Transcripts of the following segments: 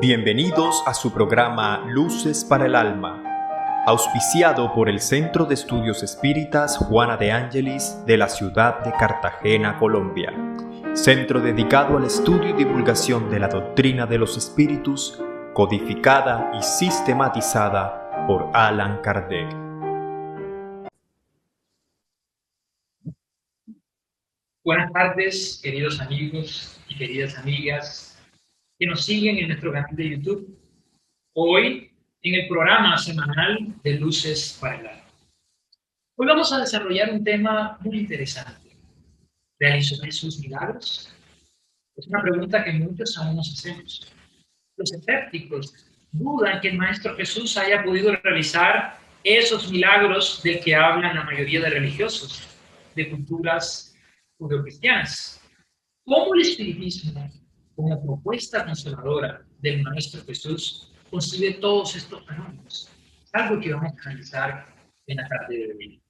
Bienvenidos a su programa Luces para el Alma, auspiciado por el Centro de Estudios Espíritas Juana de Ángelis de la ciudad de Cartagena, Colombia. Centro dedicado al estudio y divulgación de la doctrina de los espíritus, codificada y sistematizada por Allan Kardec. Buenas tardes, queridos amigos y queridas amigas que nos siguen en nuestro canal de YouTube. Hoy, en el programa semanal de Luces para el Alma. Hoy vamos a desarrollar un tema muy interesante. ¿Realizó Jesús milagros? Es una pregunta que muchos aún nos hacemos. Los escépticos dudan que el Maestro Jesús haya podido realizar esos milagros del que hablan la mayoría de religiosos, de culturas judeocristianas. ¿Cómo el espiritismo, como propuesta conservadora del Maestro Jesús, concibe todos estos fenómenos? Es algo que vamos a analizar en la tarde de hoy.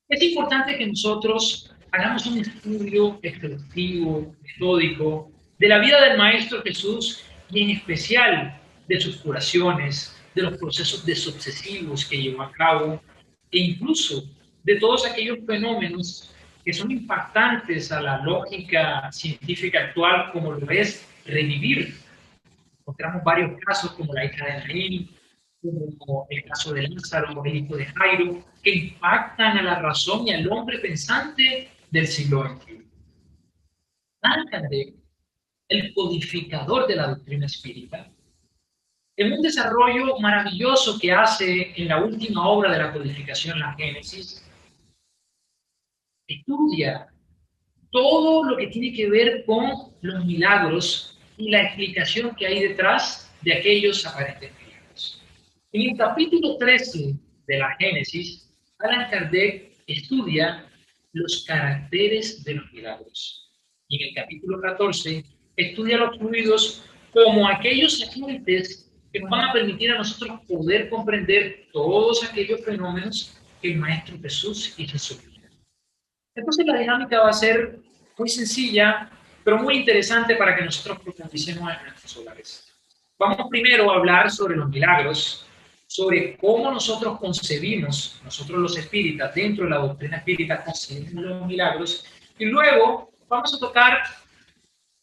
Es importante que nosotros hagamos un estudio exhaustivo, metódico, de la vida del Maestro Jesús y en especial de sus curaciones, de los procesos desobsesivos que llevó a cabo e incluso de todos aquellos fenómenos que son impactantes a la lógica científica actual, como lo es revivir. Encontramos varios casos como la hija de Naín, como el caso de Lázaro, el hijo de Jairo, que impactan a la razón y al hombre pensante del siglo XXI. Allan Kardec, el codificador de la doctrina espírita, en un desarrollo maravilloso que hace en la última obra de la codificación, la Génesis, estudia todo lo que tiene que ver con los milagros y la explicación que hay detrás de aquellos aparentes milagros. En el capítulo 13 de la Génesis, Allan Kardec estudia los caracteres de los milagros. Y en el capítulo 14 estudia los fluidos como aquellos agentes que nos van a permitir a nosotros poder comprender todos aquellos fenómenos que el Maestro Jesús hizo en su vida. Entonces la dinámica va a ser muy sencilla, pero muy interesante para que nosotros profundicemos en nuestros hogares. Vamos primero a hablar sobre los milagros, sobre cómo nosotros concebimos, nosotros los espíritas, dentro de la doctrina espírita, concebimos los milagros, y luego vamos a tocar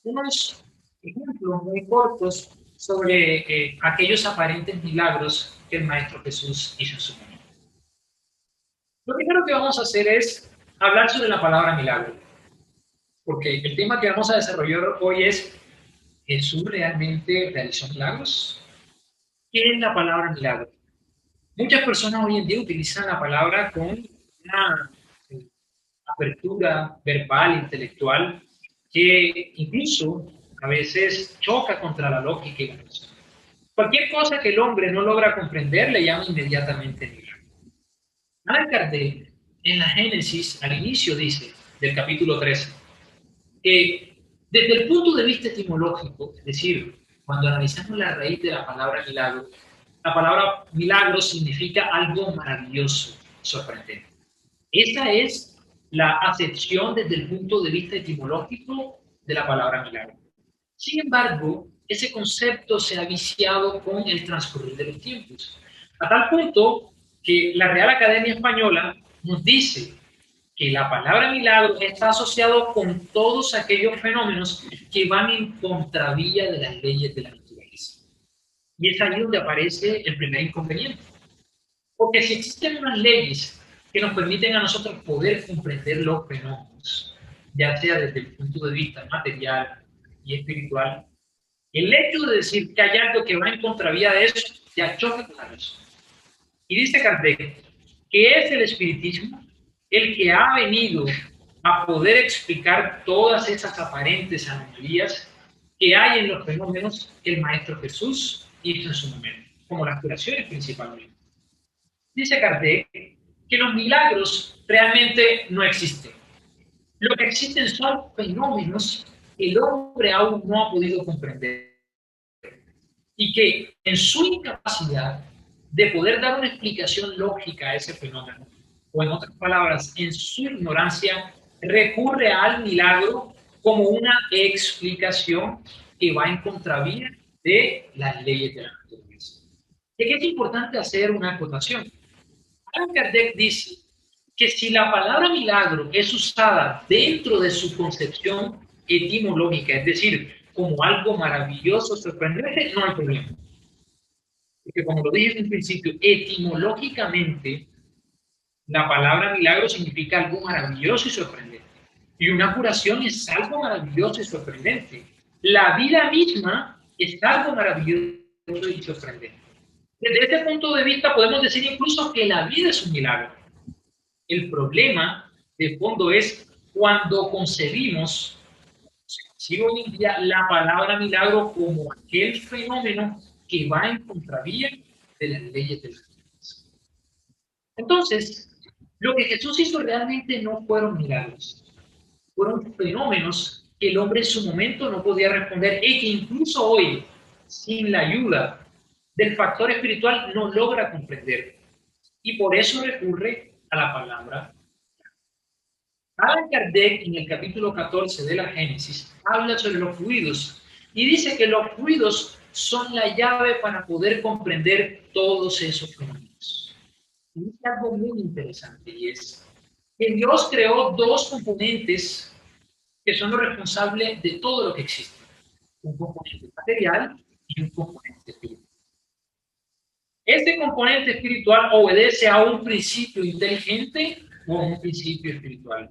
unos ejemplos muy cortos sobre aquellos aparentes milagros que el Maestro Jesús hizo en su momento. Lo primero que vamos a hacer es hablar sobre la palabra milagro, porque el tema que vamos a desarrollar hoy es: ¿Jesús realmente realizó milagros? ¿Qué es la palabra milagro? Muchas personas hoy en día utilizan la palabra con una apertura verbal, intelectual, que incluso a veces choca contra la lógica y la razón. Cualquier cosa que el hombre no logra comprender le llama inmediatamente milagro. Allan Kardec, en la Génesis, al inicio dice, del capítulo 13, que desde el punto de vista etimológico, es decir, cuando analizamos la raíz de la palabra milagro significa algo maravilloso, sorprendente. Esa es la acepción desde el punto de vista etimológico de la palabra milagro. Sin embargo, ese concepto se ha viciado con el transcurrir de los tiempos, a tal punto que la Real Academia Española nos dice que la palabra milagro está asociado con todos aquellos fenómenos que van en contravía de las leyes de la naturaleza. Y es ahí donde aparece el primer inconveniente. Porque si existen unas leyes que nos permiten a nosotros poder comprender los fenómenos, ya sea desde el punto de vista material y espiritual, el hecho de decir que hay algo que va en contravía de eso ya choca con la razón. Y dice Kardec que es el espiritismo el que ha venido a poder explicar todas esas aparentes anomalías que hay en los fenómenos que el Maestro Jesús hizo en su momento, como las curaciones principalmente. Dice Kardec que los milagros realmente no existen. Lo que existen son fenómenos que el hombre aún no ha podido comprender y que en su incapacidad de poder dar una explicación lógica a ese fenómeno, o en otras palabras, en su ignorancia, recurre al milagro como una explicación que va en contravía de las leyes de la naturaleza. ¿De qué es importante hacer una acotación? Allan Kardec dice que si la palabra milagro es usada dentro de su concepción etimológica, es decir, como algo maravilloso, sorprendente, no hay problema. Porque como lo dije en un principio, etimológicamente la palabra milagro significa algo maravilloso y sorprendente. Y una curación es algo maravilloso y sorprendente. La vida misma es algo maravilloso y sorprendente. Desde este punto de vista podemos decir incluso que la vida es un milagro. El problema de fondo es cuando concebimos, hoy en día, la palabra milagro como aquel fenómeno que va en contravía de las leyes de la naturaleza. Entonces, lo que Jesús hizo realmente no fueron milagros, fueron fenómenos que el hombre en su momento no podía responder y que incluso hoy, sin la ayuda del factor espiritual, no logra comprender. Y por eso recurre a la palabra. Allan Kardec, en el capítulo 14 de la Génesis, habla sobre los fluidos y dice que los fluidos son la llave para poder comprender todos esos fenómenos. Y dice algo muy interesante y es que Dios creó dos componentes que son los responsables de todo lo que existe. Un componente material y un componente espiritual. Este componente espiritual obedece a un principio inteligente o a un principio espiritual.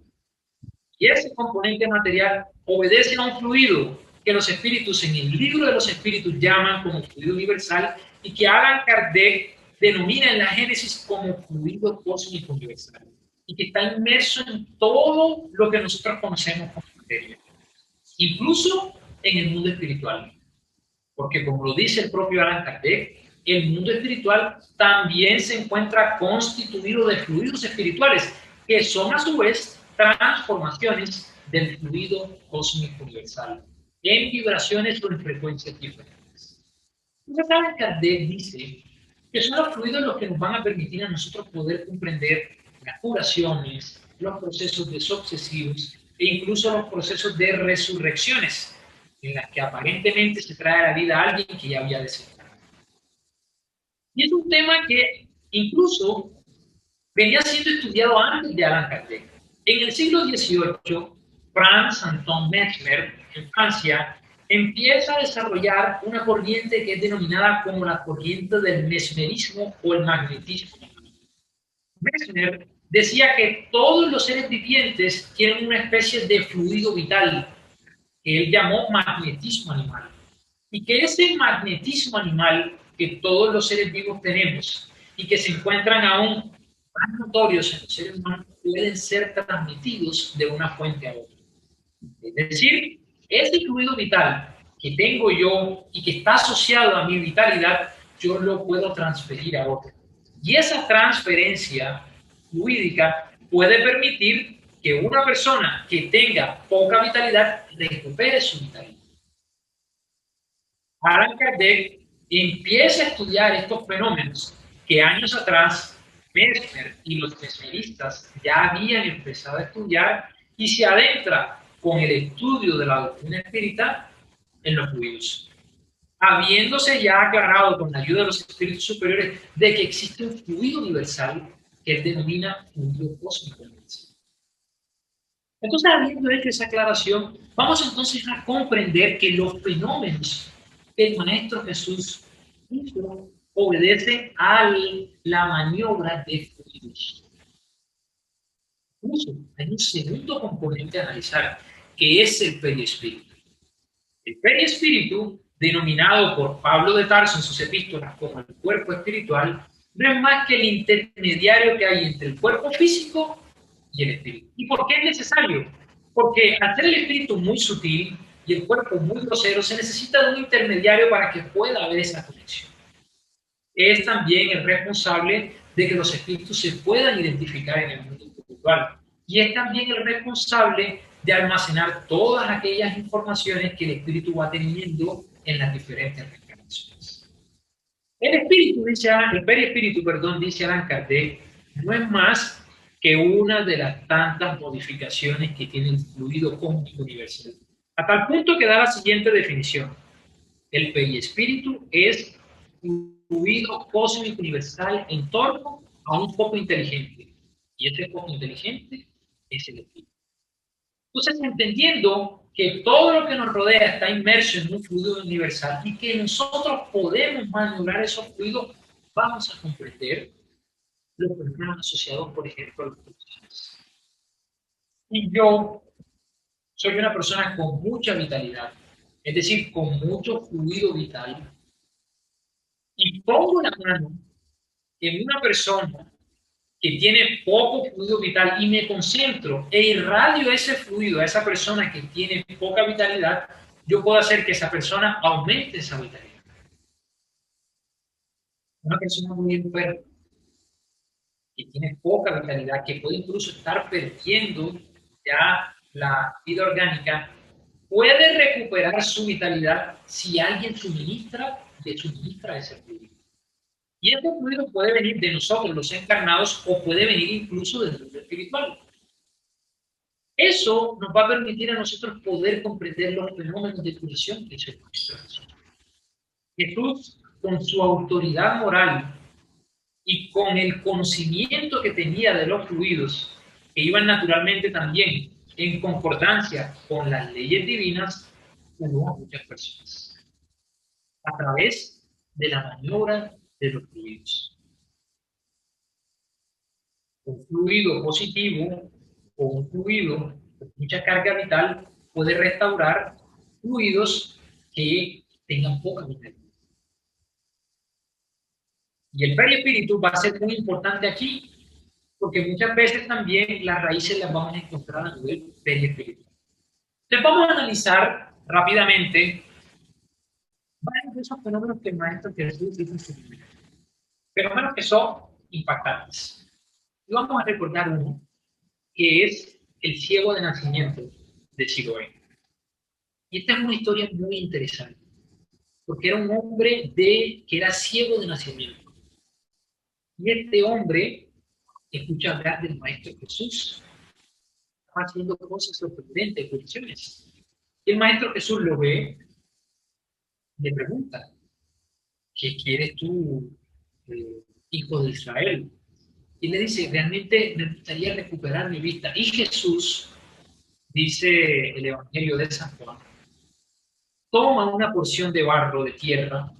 Y ese componente material obedece a un fluido que los espíritus en el libro de los espíritus llaman como fluido universal y que Allan Kardec denomina en la Génesis como fluido cósmico universal y que está inmerso en todo lo que nosotros conocemos como materia, incluso en el mundo espiritual. Porque como lo dice el propio Allan Kardec, el mundo espiritual también se encuentra constituido de fluidos espirituales, que son a su vez transformaciones del fluido cósmico universal, en vibraciones o en frecuencias diferentes. Entonces, Allan Kardec dice que son los fluidos los que nos van a permitir a nosotros poder comprender las curaciones, los procesos desobsesivos e incluso los procesos de resurrecciones, en las que aparentemente se trae a la vida a alguien que ya había desencarnado. Y es un tema que incluso venía siendo estudiado antes de Allan Kardec. En el siglo XVIII, Franz Anton Mesmer, en Francia, empieza a desarrollar una corriente que es denominada como la corriente del mesmerismo o el magnetismo. Mesmer decía que todos los seres vivientes tienen una especie de fluido vital que él llamó magnetismo animal. Y que ese magnetismo animal que todos los seres vivos tenemos y que se encuentran aún más notorios en los seres humanos pueden ser transmitidos de una fuente a otra. Es decir, ese fluido vital que tengo yo y que está asociado a mi vitalidad, yo lo puedo transferir a otro. Y esa transferencia fluídica puede permitir que una persona que tenga poca vitalidad recupere su vitalidad. Allan Kardec empieza a estudiar estos fenómenos que años atrás Mesmer y los mesmeristas ya habían empezado a estudiar y se adentra con el estudio de la doctrina espírita en los fluidos, habiéndose ya aclarado con la ayuda de los espíritus superiores de que existe un fluido universal que él denomina fluido cósmico universal. Entonces, habiendo hecho esa aclaración, vamos entonces a comprender que los fenómenos que el Maestro Jesús hizo obedecen a la maniobra de fluidos. Incluso hay un segundo componente a analizar, que es el periespíritu. El periespíritu, denominado por Pablo de Tarso en sus epístolas como el cuerpo espiritual, no es más que el intermediario que hay entre el cuerpo físico y el espíritu. ¿Y por qué es necesario? Porque al ser el espíritu muy sutil y el cuerpo muy grosero, se necesita de un intermediario para que pueda haber esa conexión. Es también el responsable de que los espíritus se puedan identificar en el mundo espiritual. Y es también el responsable de almacenar todas aquellas informaciones que el espíritu va teniendo en las diferentes reencarnaciones. El perispíritu, dice Allan Kardec, no es más que una de las tantas modificaciones que tiene el fluido cósmico universal. A tal punto que da la siguiente definición. El perispíritu es un fluido cósmico universal en torno a un foco inteligente. Y este foco inteligente es el espíritu. Entonces, entendiendo que todo lo que nos rodea está inmerso en un fluido universal y que nosotros podemos maniobrar esos fluidos, vamos a comprender los problemas asociados, por ejemplo, a los procesos. Y yo soy una persona con mucha vitalidad, es decir, con mucho fluido vital, y pongo la mano en una persona que tiene poco fluido vital y me concentro e irradio ese fluido a esa persona que tiene poca vitalidad, yo puedo hacer que esa persona aumente esa vitalidad. Una persona muy enferma, que tiene poca vitalidad, que puede incluso estar perdiendo ya la vida orgánica, puede recuperar su vitalidad si alguien le suministra ese fluido. Y este fluido puede venir de nosotros, los encarnados, o puede venir incluso del mundo espiritual. Eso nos va a permitir a nosotros poder comprender los fenómenos de curación que se muestran. Jesús, con su autoridad moral y con el conocimiento que tenía de los fluidos, que iban naturalmente también en concordancia con las leyes divinas, curó a muchas personas a través de la maniobra de los fluidos. Un fluido positivo o un fluido con mucha carga vital puede restaurar fluidos que tengan poca vitalidad. Y el perispíritu va a ser muy importante aquí, porque muchas veces también las raíces las vamos a encontrar a nivel perispiritual. Entonces vamos a analizar rápidamente varios de esos fenómenos que el Maestro Jesús dice en su Biblia, fenómenos que son impactantes. Y vamos a recordar uno, que es el ciego de nacimiento de Siloé. Y esta es una historia muy interesante, porque era un hombre que era ciego de nacimiento. Y este hombre escucha hablar del Maestro Jesús, estaba haciendo cosas sorprendentes, cuestiones. Y el Maestro Jesús lo ve, le pregunta, ¿qué quieres tú, hijo de Israel? Y le dice, realmente me gustaría recuperar mi vista. Y Jesús, dice el Evangelio de San Juan, toma una porción de barro de tierra,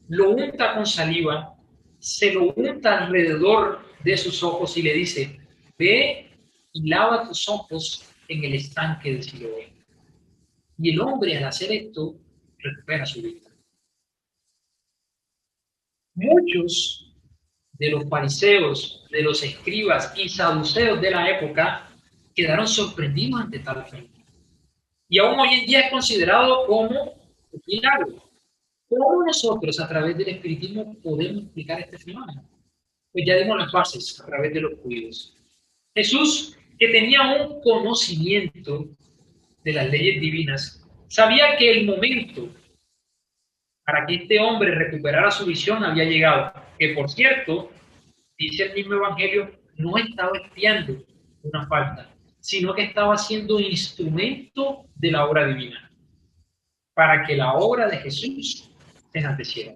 lo unta con saliva, se lo unta alrededor de sus ojos y le dice, ve y lava tus ojos en el estanque de Siloé. Y el hombre al hacer esto recupera su vista. Muchos de los fariseos, de los escribas y saduceos de la época quedaron sorprendidos ante tal fenómeno. Y aún hoy en día es considerado como un milagro. ¿Cómo nosotros a través del espiritismo podemos explicar este fenómeno? Pues ya dimos las bases a través de los judíos. Jesús, que tenía un conocimiento de las leyes divinas, sabía que el momento para que este hombre recuperara su visión había llegado. Que por cierto, dice el mismo Evangelio, no estaba expiando una falta, sino que estaba siendo instrumento de la obra divina, para que la obra de Jesús se enalteciera.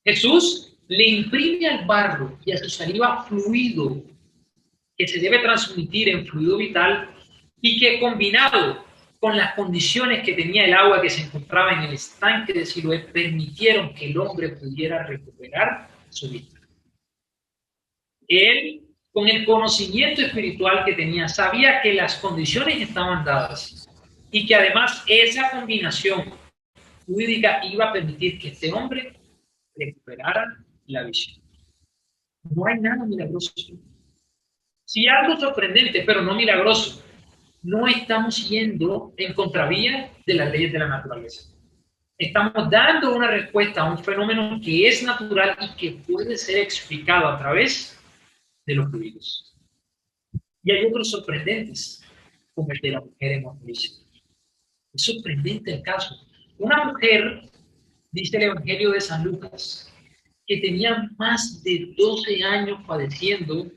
Jesús le imprime al barro y a su saliva fluido que se debe transmitir en fluido vital y que combinado con las condiciones que tenía el agua que se encontraba en el estanque de Siloé permitieron que el hombre pudiera recuperar su vista. Él, con el conocimiento espiritual que tenía, sabía que las condiciones estaban dadas y que además esa combinación fluídica iba a permitir que este hombre recuperara la visión. No hay nada milagroso. Sí, algo sorprendente, pero no milagroso. No estamos yendo en contravía de las leyes de la naturaleza. Estamos dando una respuesta a un fenómeno que es natural y que puede ser explicado a través de los fluidos. Y hay otros sorprendentes, como el de la mujer hemofílica. Es sorprendente el caso. Una mujer, dice el Evangelio de San Lucas, que tenía más de 12 años padeciendo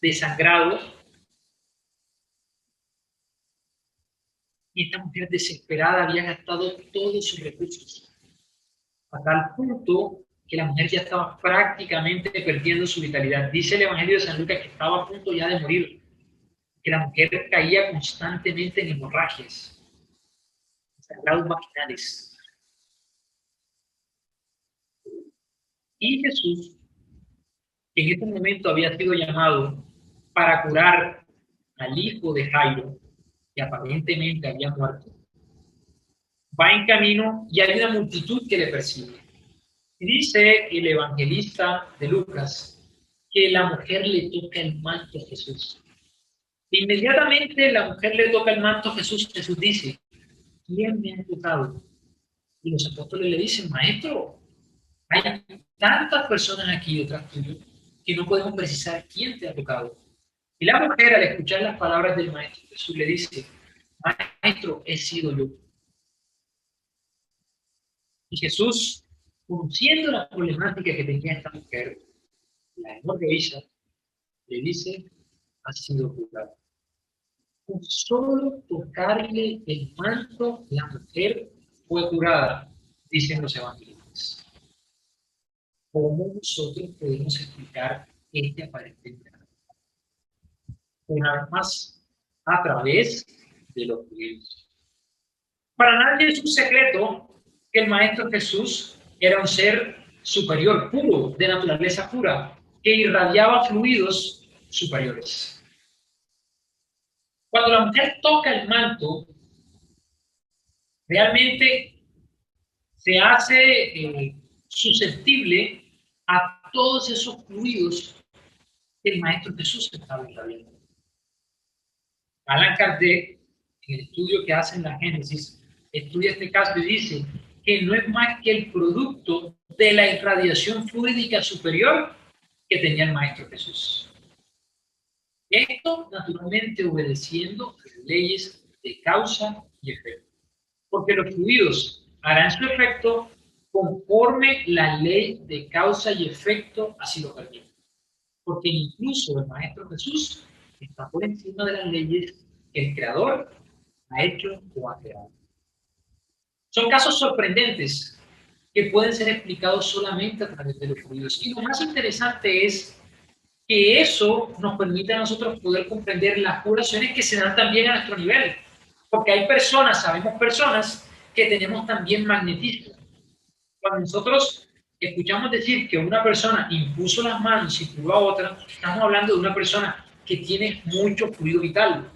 de sangrado, y esta mujer desesperada había gastado todos sus recursos. a tal punto que la mujer ya estaba prácticamente perdiendo su vitalidad. Dice el Evangelio de San Lucas que estaba a punto ya de morir, que la mujer caía constantemente en hemorragias, sangrados vaginales. Y Jesús, que en este momento había sido llamado para curar al hijo de Jairo, que aparentemente había muerto, va en camino y hay una multitud que le persigue. Y dice el evangelista de Lucas que la mujer le toca el manto a Jesús. Inmediatamente la mujer le toca el manto a Jesús. Jesús dice, ¿quién me ha tocado? Y los apóstoles le dicen, maestro, hay tantas personas aquí detrás tuyo que no podemos precisar quién te ha tocado. Y la mujer, al escuchar las palabras del maestro Jesús, le dice, maestro, he sido yo. Y Jesús, conociendo la problemática que tenía esta mujer, la hemorroísa, le dice, ha sido curada. Con solo tocarle el manto, la mujer fue curada, dicen los evangelistas. ¿Cómo nosotros podemos explicar este aparente milagro? Una vez más, a través de los judíos. Para nadie es un secreto que el Maestro Jesús era un ser superior, puro, de naturaleza pura, que irradiaba fluidos superiores. Cuando la mujer toca el manto, realmente se hace susceptible a todos esos fluidos que el Maestro Jesús estaba irradiando. Allan Kardec, en el estudio que hace en la Génesis, estudia este caso y dice que no es más que el producto de la irradiación fluídica superior que tenía el Maestro Jesús. Esto, naturalmente, obedeciendo las leyes de causa y efecto. Porque los fluidos harán su efecto conforme la ley de causa y efecto así lo permite. Porque incluso el Maestro Jesús está por encima de las leyes que el Creador ha hecho o ha creado. Son casos sorprendentes que pueden ser explicados solamente a través de los fluidos. Y lo más interesante es que eso nos permite a nosotros poder comprender las curaciones que se dan también a nuestro nivel. Porque hay personas, sabemos personas, que tenemos también magnetismo. Cuando nosotros escuchamos decir que una persona impuso las manos y curó a otra, estamos hablando de una persona que tiene mucho fluido vital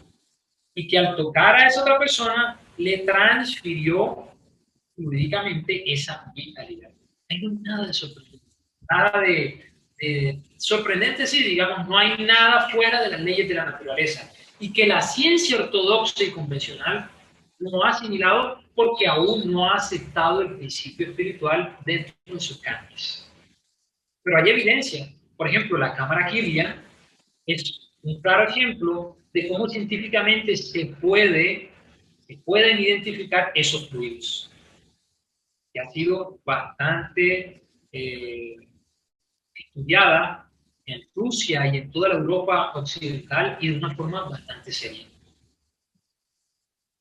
y que al tocar a esa otra persona le transfirió jurídicamente esa vitalidad. No hay nada de sorprendente. Nada de sorprendente, sí, digamos, no hay nada fuera de las leyes de la naturaleza. Y que la ciencia ortodoxa y convencional no ha asimilado porque aún no ha aceptado el principio espiritual dentro de sus cánones. Pero hay evidencia. Por ejemplo, la cámara Kirlian es un claro ejemplo de cómo científicamente se pueden identificar esos fluidos. Que ha sido bastante estudiada en Rusia y en toda la Europa occidental y de una forma bastante seria.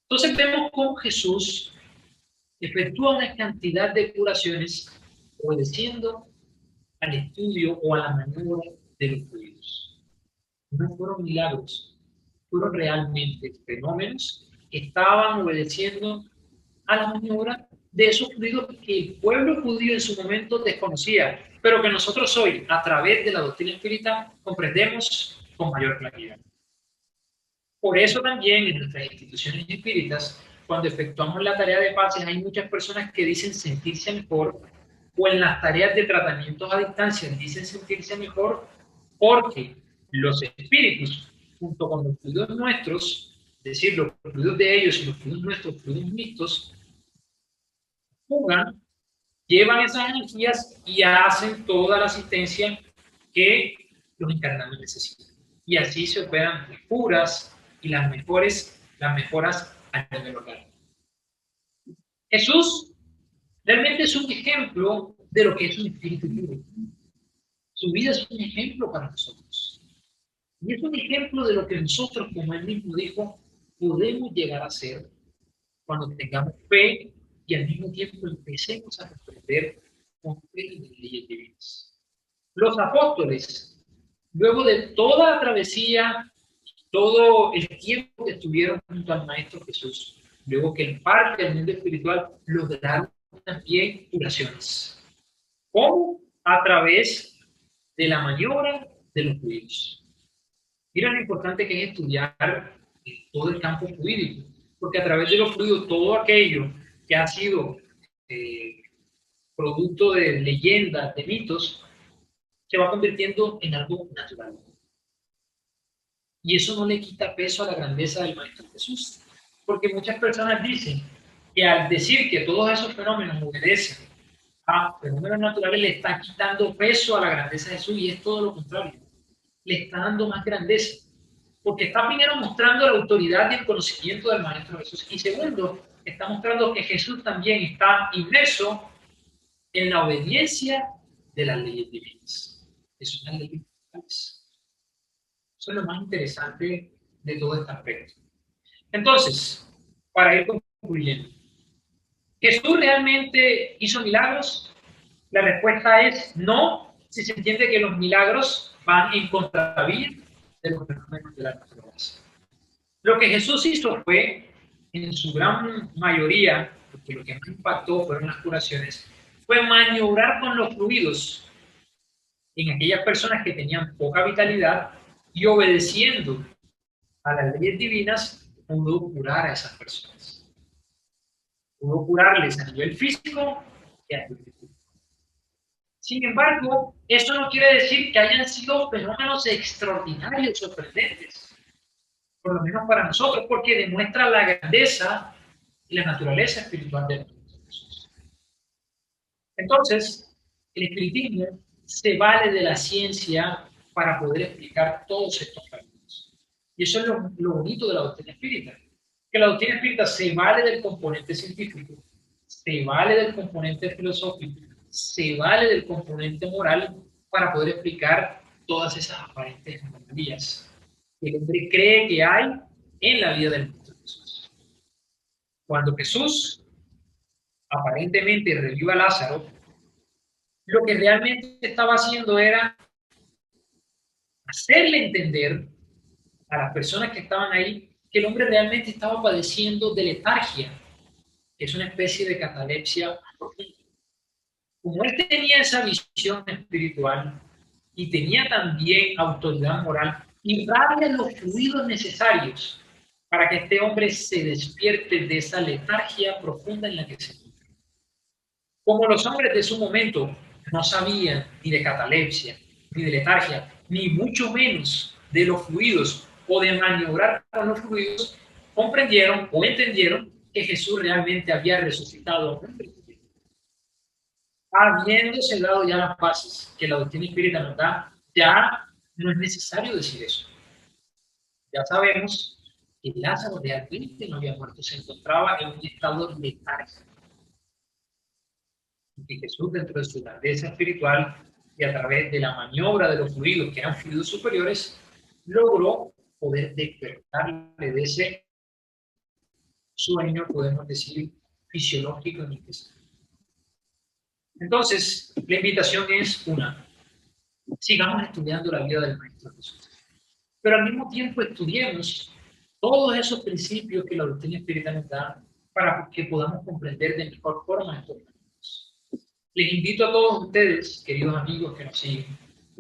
Entonces vemos cómo Jesús efectúa una cantidad de curaciones obedeciendo al estudio o a la maniobra de los fluidos. No fueron milagros, fueron realmente fenómenos que estaban obedeciendo a la maniobra de esos fluidos que el pueblo judío en su momento desconocía, pero que nosotros hoy, a través de la doctrina espírita, comprendemos con mayor claridad. Por eso también en nuestras instituciones espíritas, cuando efectuamos la tarea de pases, hay muchas personas que dicen sentirse mejor, o en las tareas de tratamientos a distancia dicen sentirse mejor, porque los espíritus, junto con los fluidos nuestros, es decir, los fluidos de ellos y los fluidos nuestros, fluidos mixtos, jugan, llevan esas energías y hacen toda la asistencia que los encarnados necesitan. Y así se operan las curas y las mejoras a nivel local. Jesús realmente es un ejemplo de lo que es un espíritu puro. Su vida es un ejemplo para nosotros. Y es un ejemplo de lo que nosotros, como él mismo dijo, podemos llegar a ser cuando tengamos fe y al mismo tiempo empecemos a comprender completas las leyes divinas. Los apóstoles, luego de toda la travesía, todo el tiempo que estuvieron junto al Maestro Jesús, luego que en parte del mundo espiritual lograron también curaciones. ¿Cómo? A través de la maniobra de los fluidos. Mira lo importante que es estudiar todo el campo fluídico, porque a través de los fluidos, todo aquello que ha sido eh, producto de leyendas, de mitos, se va convirtiendo en algo natural. Y eso no le quita peso a la grandeza del Maestro Jesús, porque muchas personas dicen que al decir que todos esos fenómenos obedecen a fenómenos naturales, le está quitando peso a la grandeza de Jesús, y es todo lo contrario, le está dando más grandeza, porque está primero mostrando la autoridad y el conocimiento del Maestro Jesús, y segundo, está mostrando que Jesús también está inmerso en la obediencia de las leyes divinas. Eso es las leyes divinas. Eso es lo más interesante de todo este aspecto. Entonces, para ir concluyendo, ¿Jesús realmente hizo milagros? La respuesta es no, si se entiende que los milagros van en contravía de los fenómenos de la naturaleza. Lo que Jesús hizo fue, en su gran mayoría, porque lo que más impactó fueron las curaciones, fue maniobrar con los fluidos en aquellas personas que tenían poca vitalidad, y obedeciendo a las leyes divinas pudo curar a esas personas. Pudo curarles a nivel físico y a nivel espiritual. Sin embargo, eso no quiere decir que hayan sido fenómenos extraordinarios, sorprendentes, por lo menos para nosotros, porque demuestra la grandeza y la naturaleza espiritual de Jesús. Entonces, el espiritismo se vale de la ciencia para poder explicar todos estos fenómenos. Y eso es lo bonito de la doctrina espírita, que la doctrina espírita se vale del componente científico, se vale del componente filosófico, se vale del componente moral para poder explicar todas esas aparentes anomalías que el hombre cree que hay en la vida del mundo de Jesús. Cuando Jesús aparentemente revivió a Lázaro, lo que realmente estaba haciendo era hacerle entender a las personas que estaban ahí que el hombre realmente estaba padeciendo de letargia, que es una especie de catalepsia profunda. Como él tenía esa visión espiritual y tenía también autoridad moral, irradia los fluidos necesarios para que este hombre se despierte de esa letargia profunda en la que se encuentra. Como los hombres de su momento no sabían ni de catalepsia, ni de letargia, ni mucho menos de los fluidos o de maniobrar con los fluidos, comprendieron o entendieron que Jesús realmente había resucitado a un hombre. Habiéndose dado ya las bases que la doctrina espírita nos da, ya no es necesario decir eso. Ya sabemos que Lázaro realmente no había muerto, se encontraba en un estado letárgico. Y que Jesús, dentro de su grandeza espiritual y a través de la maniobra de los fluidos, que eran fluidos superiores, logró poder despertarle de ese sueño, podemos decir, fisiológico en el que está. Entonces, la invitación es una: sigamos estudiando la vida del Maestro Jesús, pero al mismo tiempo estudiemos todos esos principios que la doctrina espiritual nos da para que podamos comprender de mejor forma estos fenómenos. Les invito a todos ustedes, queridos amigos que nos siguen,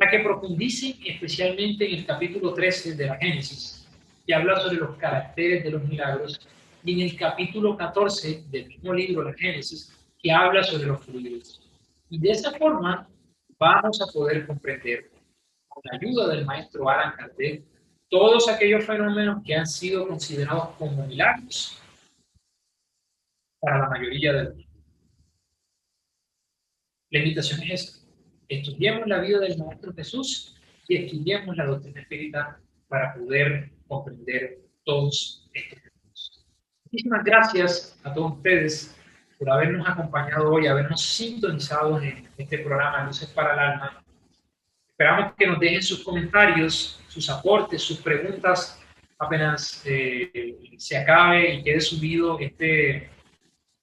a que profundicen especialmente en el capítulo 13 de la Génesis, que habla sobre los caracteres de los milagros, y en el capítulo 14 del mismo libro, la Génesis, que habla sobre los fluidos. Y de esa forma vamos a poder comprender, con la ayuda del maestro Allan Kardec, todos aquellos fenómenos que han sido considerados como milagros para la mayoría del mundo. La invitación es esta: estudiemos la vida del Maestro Jesús y estudiemos la doctrina espírita para poder comprender todos estos fenómenos. Muchísimas gracias a todos ustedes por habernos acompañado hoy, habernos sintonizado en este programa Luces para el Alma. Esperamos que nos dejen sus comentarios, sus aportes, sus preguntas apenas se acabe y quede subido este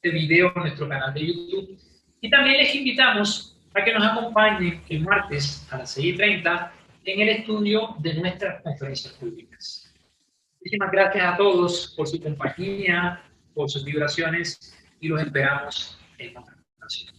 video en nuestro canal de YouTube. Y también les invitamos a que nos acompañen el martes a las 6:30 en el estudio de nuestras conferencias públicas. Muchísimas gracias a todos por su compañía, por sus vibraciones y los esperamos en otra ocasión.